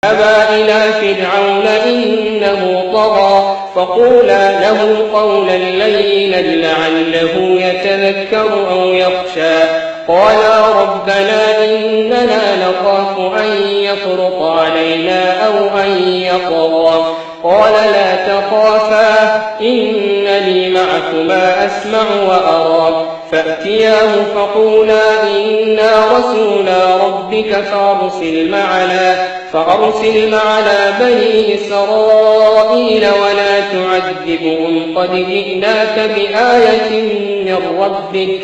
اذهبا إلى فرعون إنه طغى فقولا له قولا لينا لعله يتذكر أو يخشى قالا ربنا إننا نخاف أن يفرط علينا أو أن يطغى قال لا تخافا إنني معكما أسمع وأرى فأتياه فقولا إنا رسولا ربك فأرسل معنا بني إسرائيل ولا تعذبهم قد جئناك بآية من ربك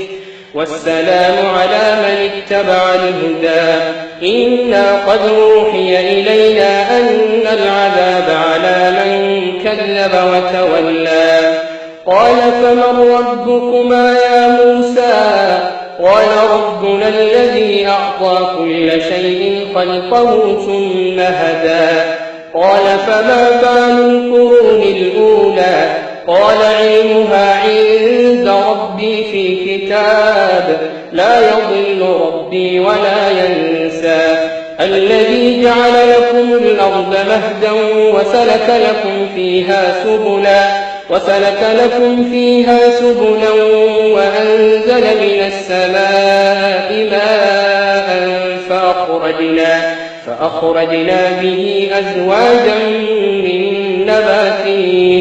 والسلام على من اتبع الهدى إنا قد أوحي إلينا أن العذاب على من كذب وتولى قال فمن ربكما يا موسى قال ربنا الذي أعطى كل شيء خلقه ثم هدى قال فما بال القرون الأولى قال علمها عند ربي في كتاب لا يضل ربي ولا ينسى الذي جعل لكم الأرض مهدا وسلك لكم فيها سبلا وأنزل من السماء ماء فأخرجنا به أزواجا من نبات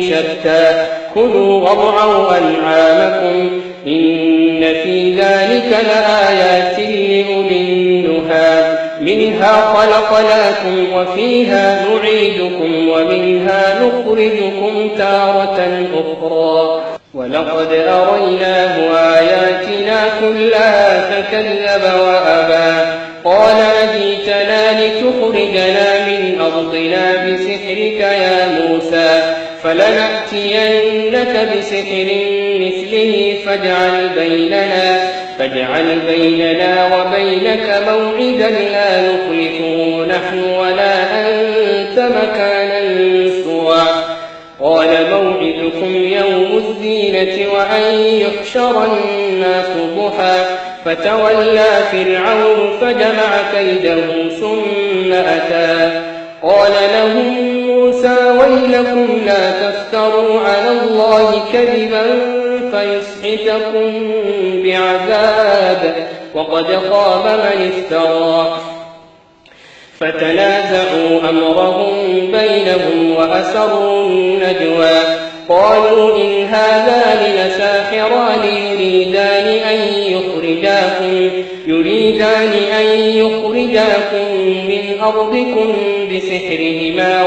شتى كلوا وارعوا أنعامكم إن في ذلك لآيات لأولي النهى منها خلقناكم وفيها نعيدكم ومنها نخرجكم تارة أخرى ولقد أريناه آياتنا كلها فكذب وأبى قال أجئتنا لتخرجنا من أرضنا بسحرك يا موسى فلنأتينك بسحر مثله فاجعل بيننا وبينك موعدا لا نخلفه نحن ولا أنت مكانا سوى قال موعدكم يوم الزينة وأن يحشر الناس ضحى فتولى فرعون فجمع كيده ثم أتى قال لهم موسى ويلكم لا تفتروا على الله كذبا فيسحتكم بعذاب وقد خاب من افترى فتنازعوا أمرهم بينهم وأسروا النجوى قالوا إن هذان لساحران يريدان أن يخرجاكم من أرضكم بسحرهما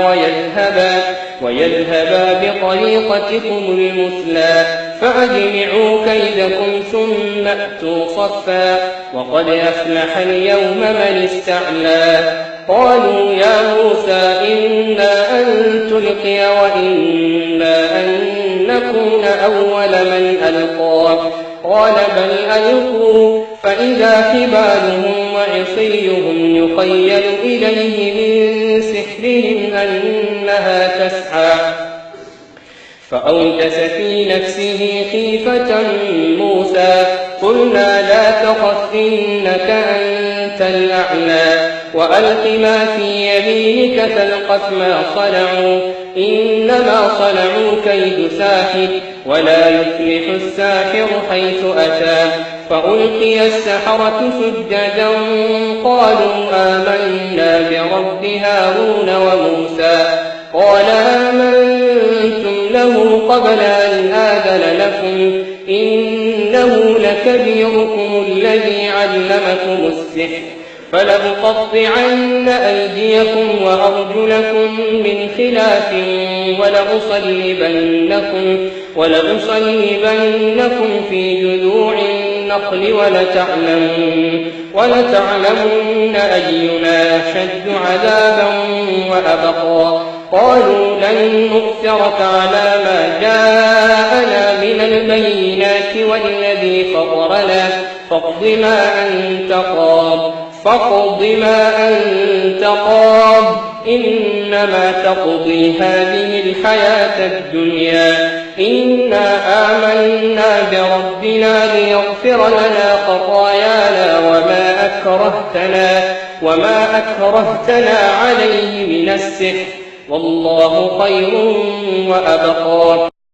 ويذهبا بطريقتكم المثلى فأجمعوا كيدكم ثم أتوا صفا وقد أفلح اليوم من استعلى قالوا يا موسى إنا أن تلقي وإنا أن نكون أول من ألقى قال بل ألقوا فإذا حبالهم وعصيهم يخيل إليه من سحرهم أنها تسعى فأوجس في نفسه خيفة موسى قلنا لا تخف إنك أنت الأعلى وألق ما في يمينك تلقف ما صنعوا إنما صنعوا كيد ساحر ولا يفلح الساحر حيث أتى فألقي السحرة سجدا قالوا آمنا برب هارون وموسى قال آمنتم له قبل أن آذن لكم إنه لكبيركم الذي علمكم السحر فلأقطعن أيديكم وأرجلكم من خلاف ولأصلبنكم في جذوع النخل ولتعلمن أينا أشد عذابا وأبقى قالوا لن نؤثرك على ما جاءنا من البينات والذي فطرنا فاقض ما أنت قاض إنما تقضي هذه الحياة الدنيا إنا آمنا بربنا ليغفر لنا خطايانا وما أكرهتنا عليه من السحر والله خير وأبقى.